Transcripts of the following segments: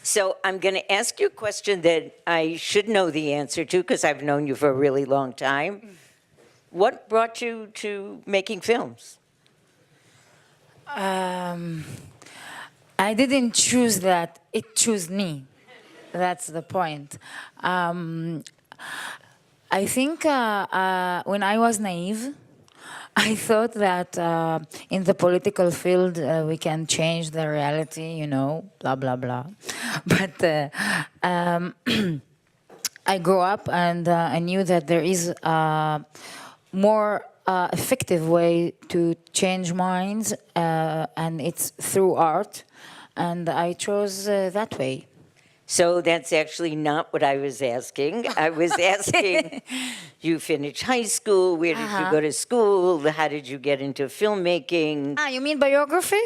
So I'm going to ask you a question that I should know the answer to because I've known you for a really long time. What brought you to making films? I didn't choose that, it chose me. That's the point. I think when I was naive, I thought that in the political field we can change the reality, you know, blah, blah, blah. But I grew up and I knew that there is a more effective way to change minds, and it's through art. And I chose that way. So that's actually not what I was asking. I was asking, you finished high school, where did you go to school, how did you get into filmmaking? You mean biography?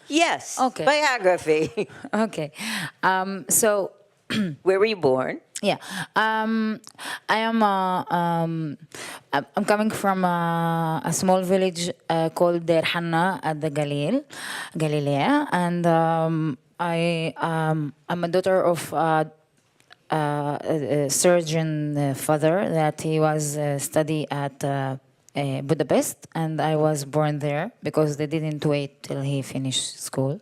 Yes, Okay. biography. Okay. So, Where were you born? yeah, I am. I'm coming from a small village called Der Hanna at the Galilea, and I'm a daughter of a surgeon father that he was study at Budapest, and I was born there because they didn't wait till he finished school.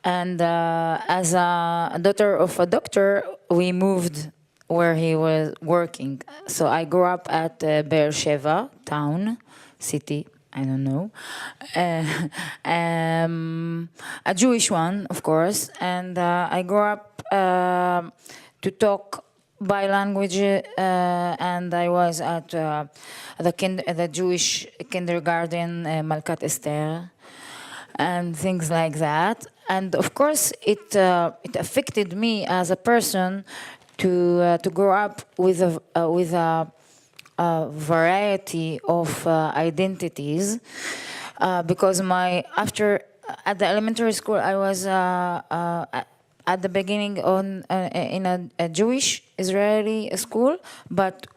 And as a daughter of a doctor, we moved where he was working. So I grew up at Beersheba town, city, I don't know. A Jewish one, of course. And I grew up to talk by language, and I was at the Jewish kindergarten, Malkat Esther, and things like that. And of course, it affected me as a person to grow up with a variety of identities, because after at the elementary school I was at the beginning in a Jewish Israeli school, but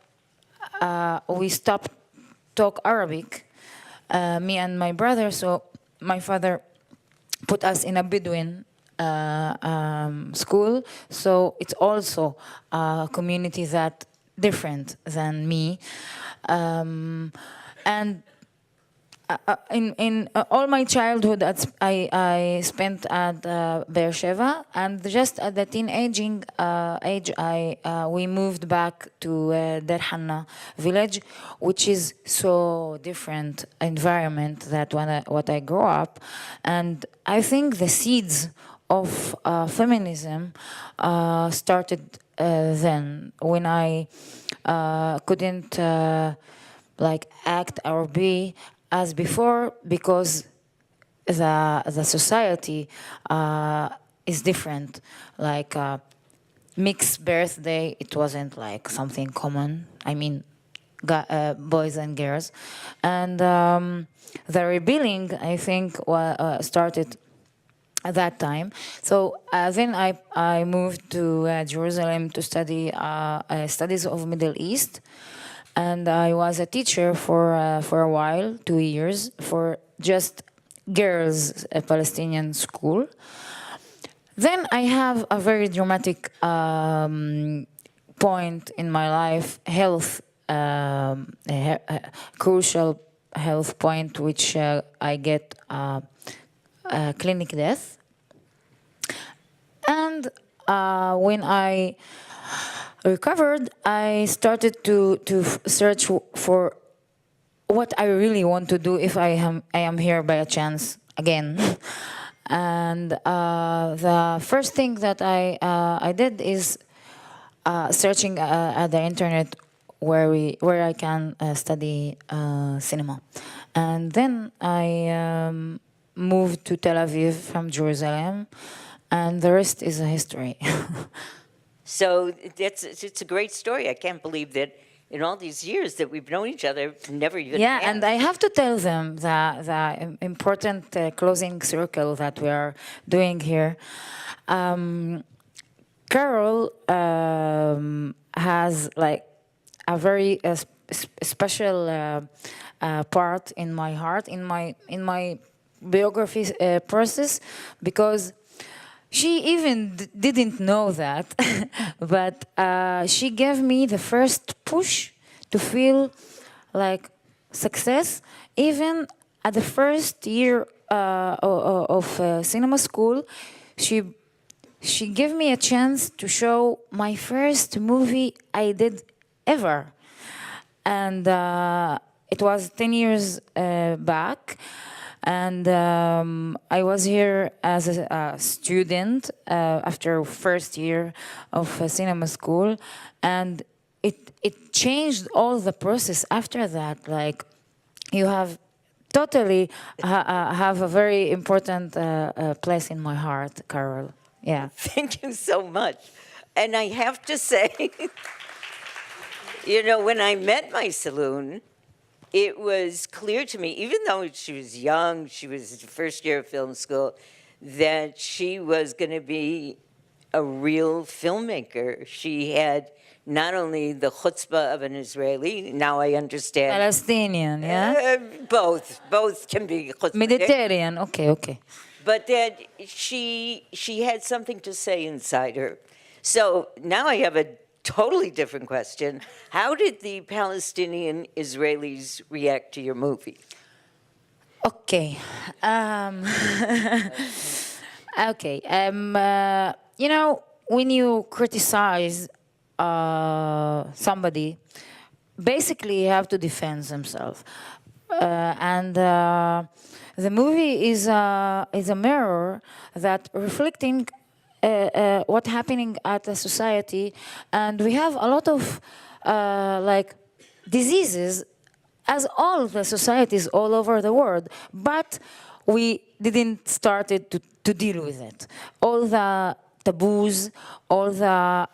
we stopped talk Arabic, me and my brother. So my father put us in a Bedouin school, so it's also a community that different than me, and in all my childhood, I spent at Beersheba, and just at the teenaging age, we moved back to Der Hanna village, which is so different environment that what I grew up, and I think the seeds of feminism started then when I couldn't like act or be as before, because the society is different. Like mixed birthday, it wasn't like something common. I mean, boys and girls, and the rebelling, I think, started at that time. So then I moved to Jerusalem to study studies of Middle East. And I was a teacher for a while, 2 years, for just girls' Palestinian school. Then I have a very dramatic point in my life, health, crucial health point, which I get clinic death. And when I recovered, I started to search for what I really want to do if I am here by a chance again. And the first thing that I did is searching at the internet where I can study cinema. And then I moved to Tel Aviv from Jerusalem, and the rest is a history. So it's a great story. I can't believe that in all these years that we've known each other, never even asked. And I have to tell them the important closing circle that we are doing here. Carole has like a very special part in my heart, in my biography process, because she even didn't know that, but she gave me the first push to feel like success, even at the first year of cinema school. She gave me a chance to show my first movie I did ever. And it was 10 years back. And I was here as a student after first year of cinema school. And it changed all the process after that. Like, you have totally have a very important place in my heart, Carole. Yeah. Thank you so much. And I have to say, you know, when I met Maysaloun, it was clear to me, even though she was young, she was the first year of film school, that she was going to be a real filmmaker. She had not only the chutzpah of an Israeli, now I understand. Palestinian, yeah? Both can be chutzpah. Mediterranean, okay. But that she had something to say inside her. So now I have a totally different question. How did the Palestinian Israelis react to your movie? Okay. Okay. You know, when you criticize somebody, basically you have to defend themselves. And the movie is a mirror that reflecting what's happening at the society, and we have a lot of like diseases, as all the societies all over the world, but we didn't start to deal with it. All the taboos, all the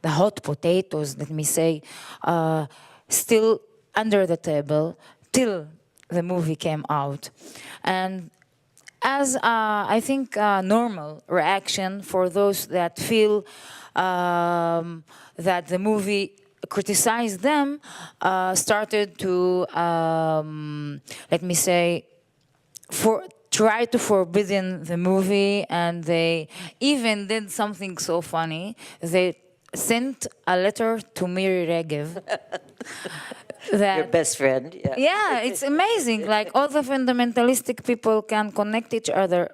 the hot potatoes, let me say, still under the table till the movie came out. And as I think normal reaction for those that feel that the movie criticized them, started to, let me say, try to forbidden the movie, and they even did something so funny. They sent a letter to Miri Regev. Your best friend, yeah. Yeah, it's amazing. Like, all the fundamentalistic people can connect each other.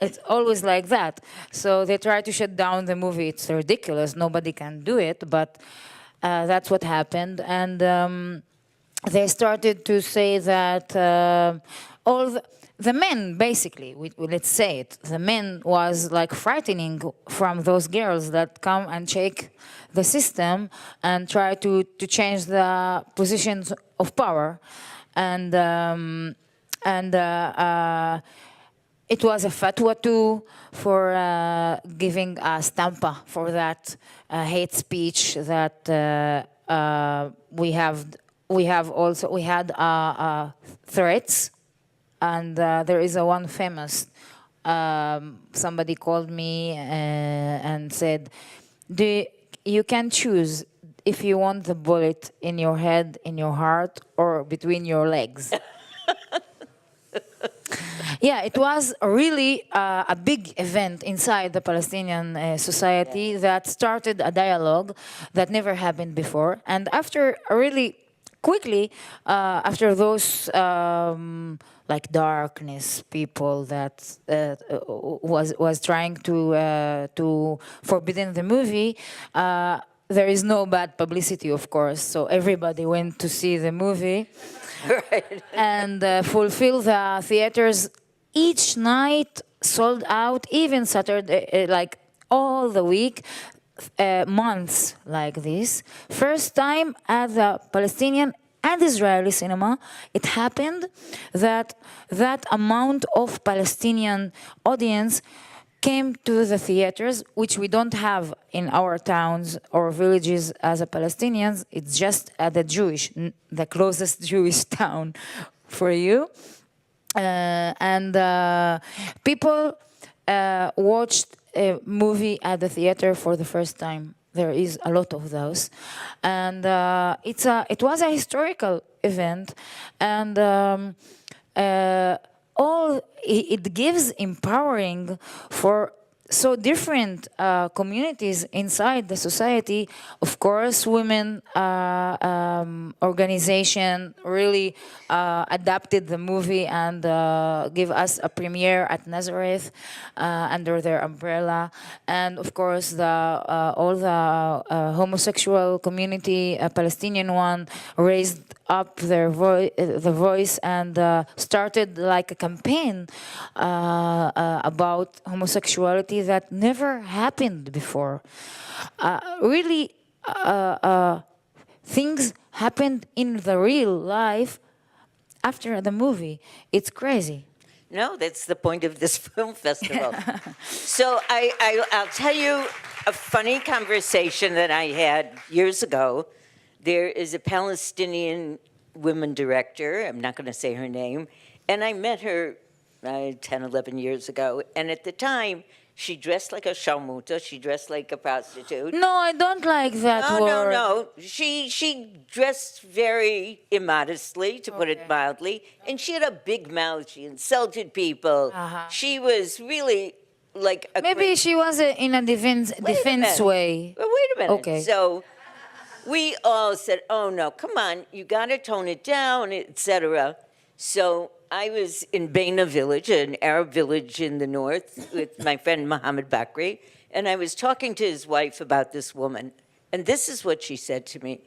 It's always like that. So they try to shut down the movie. It's ridiculous. Nobody can do it, but that's what happened. And they started to say that all the men, basically, let's say it, the men was like frightening from those girls that come and shake the system and try to change the positions of power. And it was a fatwa too for giving a stampa for that hate speech that we had threats. And there is a one famous, somebody called me and said, you can choose if you want the bullet in your head, in your heart, or between your legs. Yeah, it was really a big event inside the Palestinian society that started a dialogue that never happened before. And after really quickly, after those like darkness people that was trying to forbidden the movie, there is no bad publicity, of course. So everybody went to see the movie. Right. And fulfill the theaters each night, sold out, even Saturday, like all the week, months like this. First time at the Palestinian and Israeli cinema, it happened that that amount of Palestinian audience came to the theaters, which we don't have in our towns or villages as a Palestinians. It's just at the closest Jewish town for you. And people watched a movie at the theater for the first time. There is a lot of those. And it was a historical event. And it gives empowering for so different communities inside the society. Of course, women organization really adapted the movie and give us a premiere at Nazareth under their umbrella. And of course, all the homosexual community, Palestinian one, raised up the voice and started like a campaign about homosexuality that never happened before. Really, things happened in the real life after the movie. It's crazy. No, that's the point of this film festival. So I'll tell you a funny conversation that I had years ago. There is a Palestinian women director, I'm not going to say her name, and I met her 10, 11 years ago, and at the time, she dressed like a sharmuta, she dressed like a prostitute. No, I don't like that word. No. She dressed very immodestly, to put it mildly, and she had a big mouth. She insulted people. She was really like a Maybe she was in a defense way. Well, wait a minute. Okay. So we all said, "Oh no, come on, you got to tone it down, etc." So I was in Beina village, an Arab village in the north, with my friend Mohammed Bakri, and I was talking to his wife about this woman. And this is what she said to me.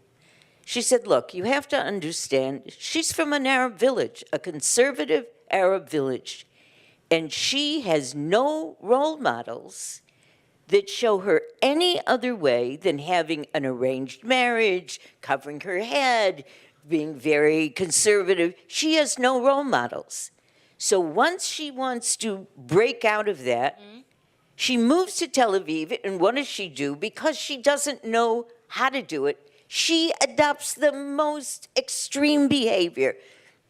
She said, look, you have to understand, she's from an Arab village, a conservative Arab village, and she has no role models that show her any other way than having an arranged marriage, covering her head, being very conservative. She has no role models. So once she wants to break out of that, she moves to Tel Aviv, and what does she do? Because she doesn't know how to do it, she adopts the most extreme behavior.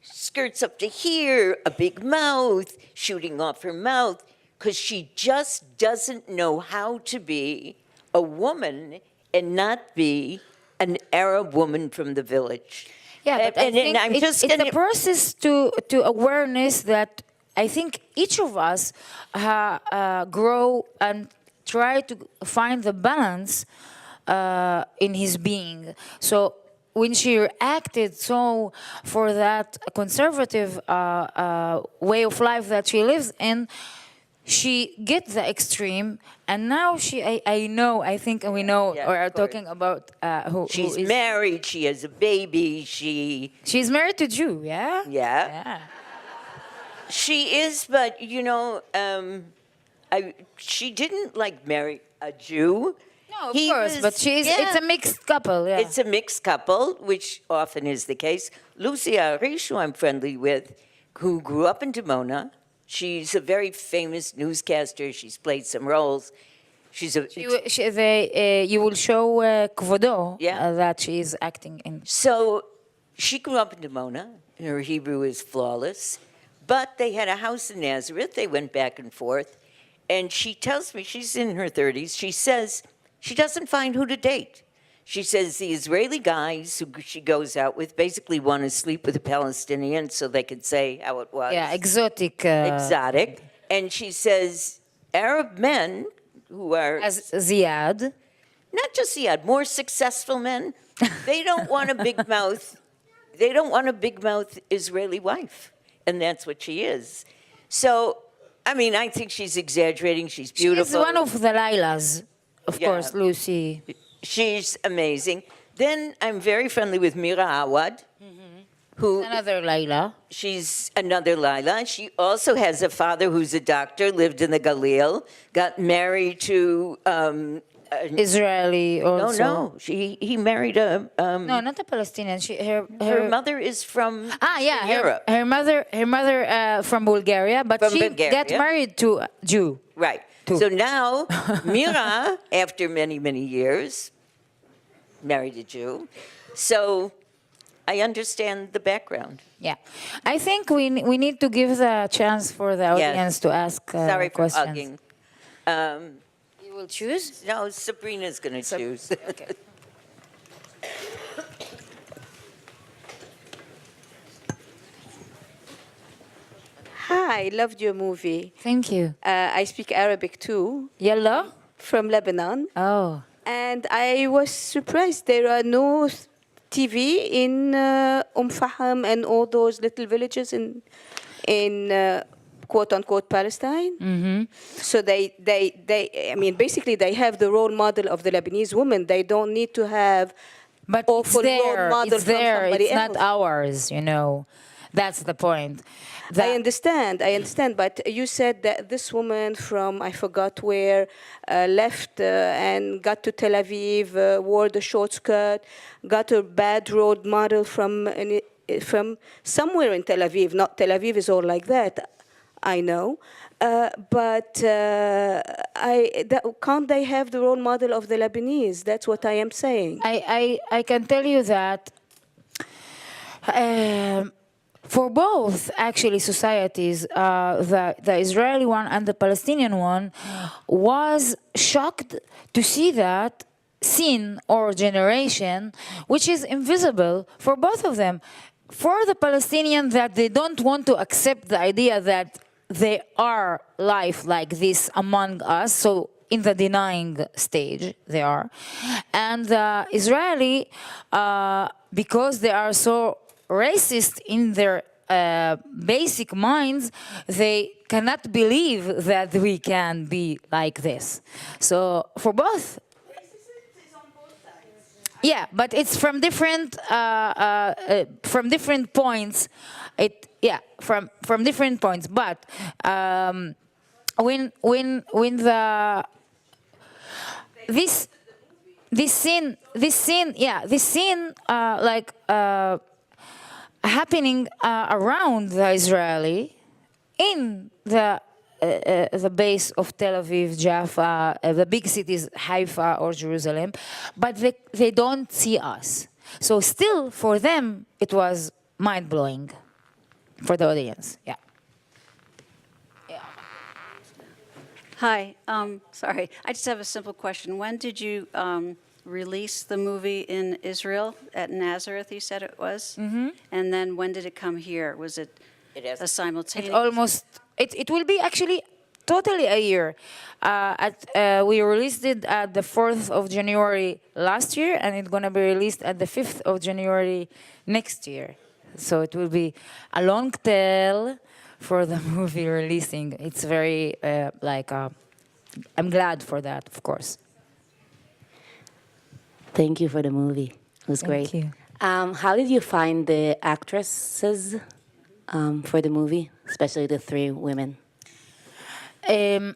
Skirts up to here, a big mouth, shooting off her mouth, because she just doesn't know how to be a woman and not be an Arab woman from the village. Yeah, but I think it's a process to awareness that I think each of us grow and try to find the balance in his being. So when she reacted so for that conservative way of life that she lives in, she gets the extreme, and now I think we know, or are talking about she's married, she has a baby, she's married to Jew, yeah? Yeah. She is, but she didn't marry a Jew. No, of course, but it's a mixed couple, yeah. It's a mixed couple, which often is the case. Lucy Arish, who I'm friendly with, who grew up in Dimona. She's a very famous newscaster. She's played some roles. You will show Kvodo that she is acting in. So she grew up in Dimona. Her Hebrew is flawless. But they had a house in Nazareth. They went back and forth. And she tells me, she's in her 30s, she says she doesn't find who to date. She says the Israeli guys who she goes out with basically want to sleep with a Palestinian so they could say how it was. Yeah, exotic. Exotic. And she says Arab men who are... As Ziad. Not just Ziad, more successful men. They don't want a big mouth. They don't want a big mouth Israeli wife. And that's what she is. So, I mean, I think she's exaggerating. She's beautiful. She's one of the Lailas, of course, Lucy. She's amazing. Then I'm very friendly with Mira Awad, who... Another Laila. She's another Laila. She also has a father who's a doctor, lived in the Galil, got married to... Israeli also. No. He married a... no, not a Palestinian. Her mother is from Europe. Her mother from Bulgaria, but she got married to a Jew. Right. So now, Mira, after many, many years, married a Jew. So I understand the background. Yeah. I think we need to give the chance for the audience to ask Sorry questions. for hugging. You will choose? No, Sabrina's going to choose. Okay. Hi. I loved your movie. Thank you. I speak Arabic too, Yalla? from Lebanon. Oh. And I was surprised there are no TV in Faham and all those little villages in quote unquote Palestine. Mm-hmm. So I mean, basically they have the role model of the Lebanese woman. They don't need to have But awful it's role there. model It's from there. somebody It's else. not ours, you know. That's the point. I understand, but you said that this woman from, I forgot where, left and got to Tel Aviv, wore the short skirt, got a bad role model from somewhere in Tel Aviv. Not Tel Aviv is all like that, I know. Can't they have the role model of the Lebanese? That's what I am saying. I can tell you that for both actually societies, the Israeli one and the Palestinian one, was shocked to see that scene or generation which is invisible for both of them. For the Palestinian, that they don't want to accept the idea that they are life like this among us, so in the denying stage they are. And the Israeli, because they are so racist in their basic minds, they cannot believe that we can be like this. So for both. Yeah, but it's from different points. From different points. But when the this scene like happening around the Israeli in the base of Tel Aviv, Jaffa, the big cities, Haifa or Jerusalem, but they don't see us. So still, for them, it was mind-blowing for the audience. Yeah. Hi, sorry. I just have a simple question. When did you release the movie in Israel at Nazareth, you said it was? Mm-hmm. And then when did it come here? Was it a simultaneous? It almost, it will be actually totally a year. We released it at the 4th of January last year, and it's going to be released at the 5th of January next year. So it will be a long tail for the movie releasing. It's very, I'm glad for that, of course. Thank you for the movie. It was great. Thank you. How did you find the actresses for the movie, especially the three women? I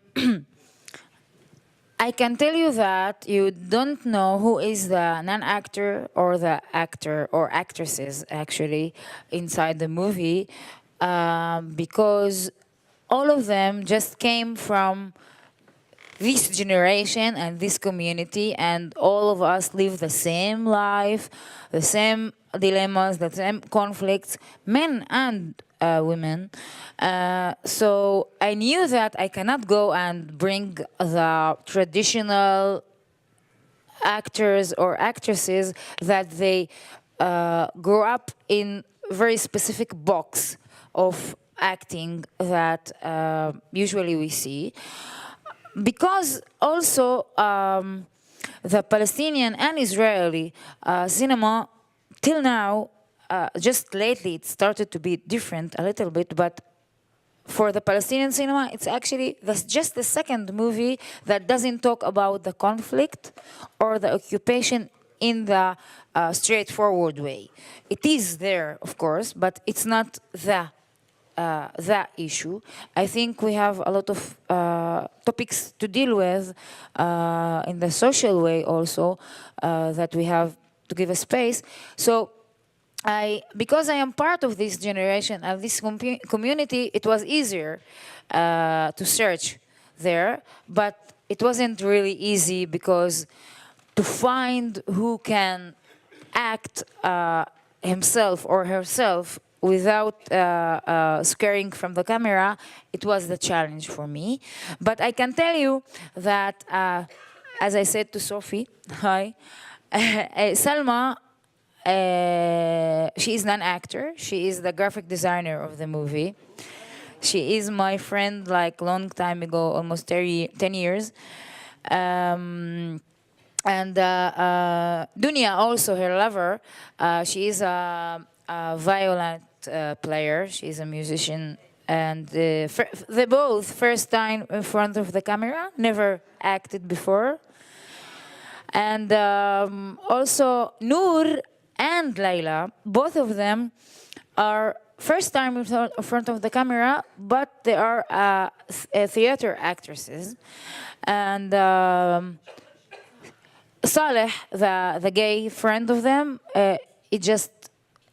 can tell you that you don't know who is the non-actor or the actor or actresses actually inside the movie, because all of them just came from this generation and this community, and all of us live the same life, the same dilemmas, the same conflicts, men and women. So I knew that I cannot go and bring the traditional actors or actresses that they grow up in very specific box of acting that usually we see. Because also the Palestinian and Israeli cinema, till now, just lately it started to be different a little bit, but for the Palestinian cinema, it's actually just the second movie that doesn't talk about the conflict or the occupation in the straightforward way. It is there, of course, but it's not that issue. I think we have a lot of topics to deal with in the social way also that we have to give a space. So because I am part of this generation and this community, it was easier to search there, but it wasn't really easy because to find who can act himself or herself without scaring from the camera, it was the challenge for me. But I can tell you that, as I said to Sophie, hi, Salma, she is an actor. She is the graphic designer of the movie. She is my friend like long time ago, almost 10 years. And Dunya, also her lover, she is a violin player. She's a musician. And they both first time in front of the camera, never acted before. And also Noor and Layla, both of them are first time in front of the camera, but they are theater actresses. And Saleh, the gay friend of them, he just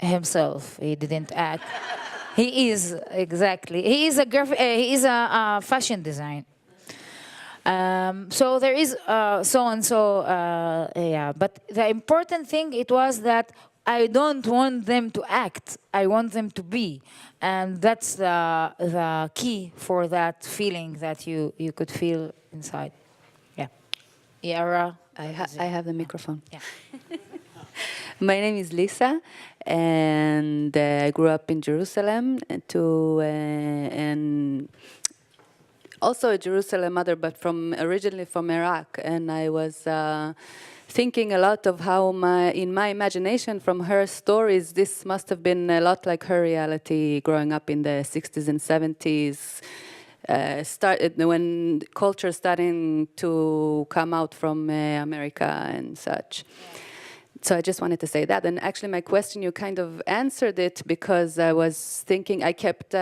himself. He didn't act. He is exactly. He is a fashion design. So there is so and so. Yeah, but the important thing it was that I don't want them to act. I want them to be, and that's the key for that feeling that you could feel inside. Yeah. Yara. I have the microphone. Yeah. My name is Lisa, and I grew up in Jerusalem, and also a Jerusalem mother, but originally from Iraq. And I was thinking a lot of how in my imagination from her stories, this must have been a lot like her reality growing up in the 60s and 70s. Started when culture starting to come out from America and such. So I just wanted to say that. And actually my question, you kind of answered it, because I was thinking, I kept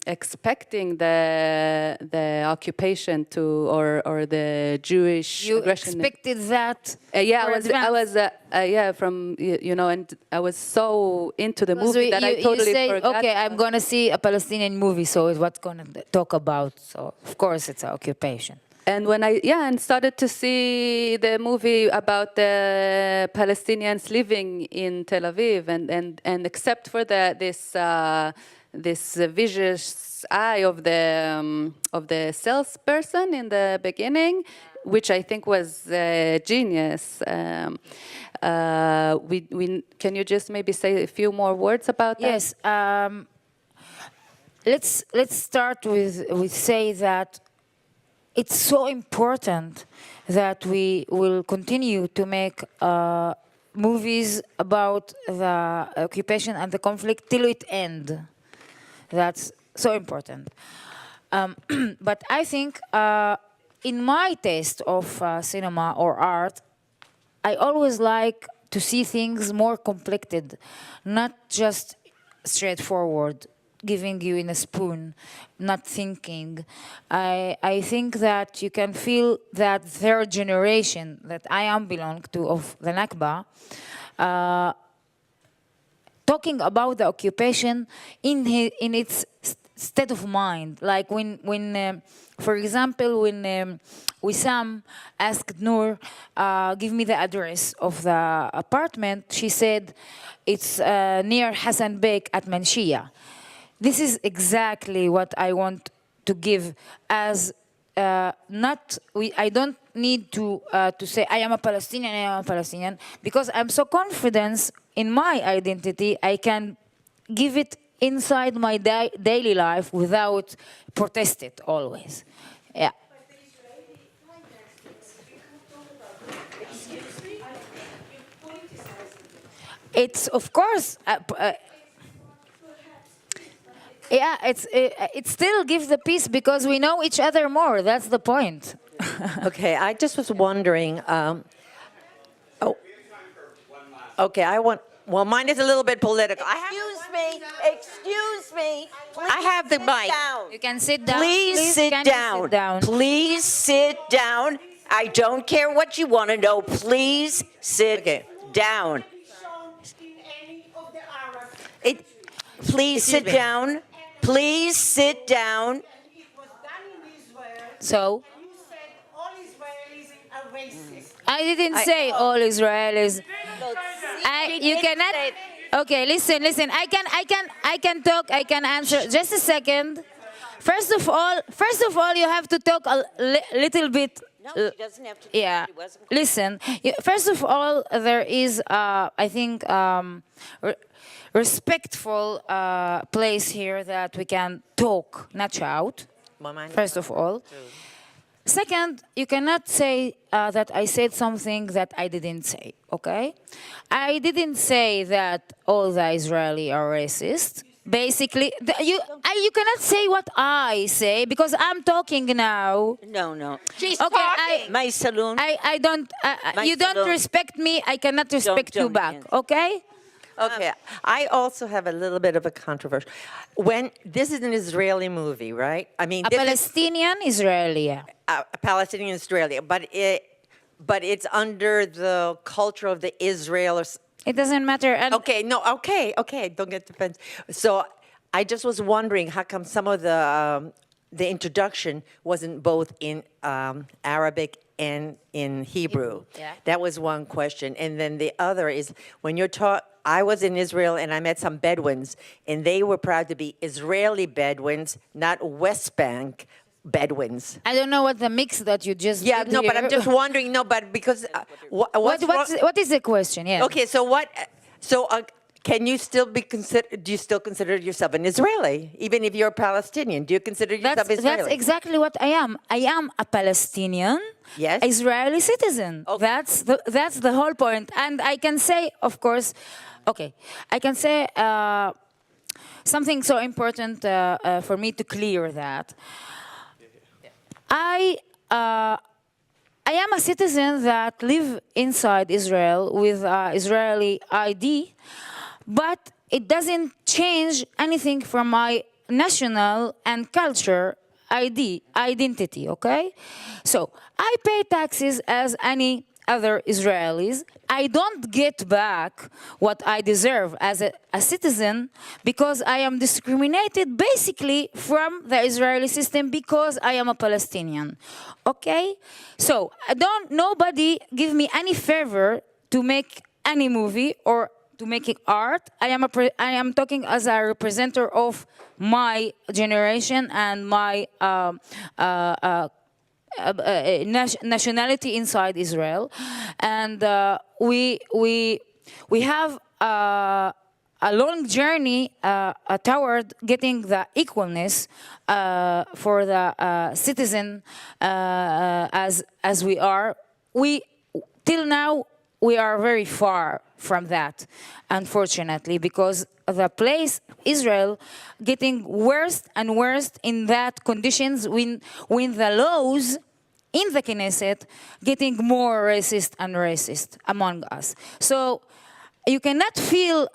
expecting the occupation or the Jewish You aggression. expected that? Yeah, for advance? And I was so into the Because movie that I totally you say, forgot. okay, I'm going to see a Palestinian movie, so it's what's going to talk about. So, of course, it's an occupation. And when I started to see the movie about the Palestinians living in Tel Aviv, and except for this vicious eye of the salesperson in the beginning, which I think was genius. Can you just maybe say a few more words about that? Yes. Let's start with say that it's so important that we will continue to make movies about the occupation and the conflict till it ends. That's so important. But I think in my taste of cinema or art, I always like to see things more complected, not just straightforward, giving you in a spoon, not thinking. I think that you can feel that third generation that I am belong to of the Nakba, talking about the occupation in its state of mind. Like when for example, when Wissam asked Noor, give me the address of the apartment, she said, it's near Hassan Bek at Manshia. This is exactly what I want to give as I don't need to say I am a Palestinian, because I'm so confident in my identity, I can give it inside my daily life without protest it always. Yeah. It's of course. Yeah, it still gives the peace because we know each other more. That's the point. Okay, I just was wondering. Okay, well, mine is a little bit political. Excuse me. I have the mic. You can sit down. Please sit can you down. sit down. Please sit down. I don't care what you want to know. Please sit down. Please sit down. Please sit down. So? You said all Israelis are racist. I didn't say all Israelis. You cannot. Okay, listen. I can talk. I can answer. Just a second. First of all, you have to talk a little bit No, she doesn't have to. Yeah. She wasn't. Listen, first of all, there is, I think, respectful place here that we can talk, not shout, first of all. Second, you cannot say that I said something that I didn't say, okay? I didn't say that all the Israeli are racist. Basically, you cannot say what I say because I'm talking now. No. She's Okay, talking. Maysaloun. I don't, you don't Maysaloun. respect me, I cannot respect you don't, back, yes. okay? Okay, I also have a little bit of a controversy. When this is an Israeli movie, right? I mean, A this is Palestinian Israeli, yeah. a Palestinian Israeli, but it's under the culture of the Israel. It doesn't matter. And Okay, no, okay, don't get defensive. So I just was wondering how come some of the introduction wasn't both in Arabic and in Hebrew. yeah. That was one question. And then the other is when you're taught, I was in Israel and I met some Bedouins, and they were proud to be Israeli Bedouins, not West Bank Bedouins. I don't know what the mix that you just Yeah, did no, but here. I'm just wondering, no, but because What is the question? Yeah. Okay, so what? So can you still be considered? Do you still consider yourself an Israeli, even if you're Palestinian? Do you consider yourself Israeli? That's exactly what I am. I am a Palestinian, Yes. Israeli citizen. Okay. That's the whole point. And I can say, of course, okay, I can say something so important for me to clear that. I am a citizen that live inside Israel with Israeli ID, but it doesn't change anything from my national and culture identity, okay? So I pay taxes as any other Israelis. I don't get back what I deserve as a citizen because I am discriminated basically from the Israeli system because I am a Palestinian. Okay? So nobody give me any favor to make any movie or to make art. I am talking as a representative of my generation and my nationality inside Israel, and we have a long journey toward getting the equalness for the citizen as we are. Till now we are very far from that, unfortunately, because the place Israel getting worse and worse in that conditions when the laws in the Knesset getting more racist and racist among us. So you cannot feel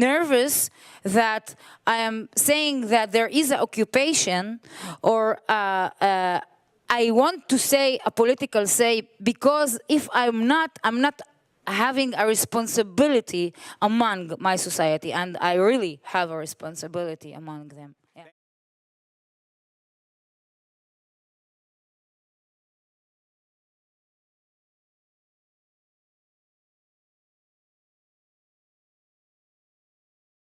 nervous that I am saying that there is an occupation or I want to say a political say because if I'm not having a responsibility among my society, and I really have a responsibility among them.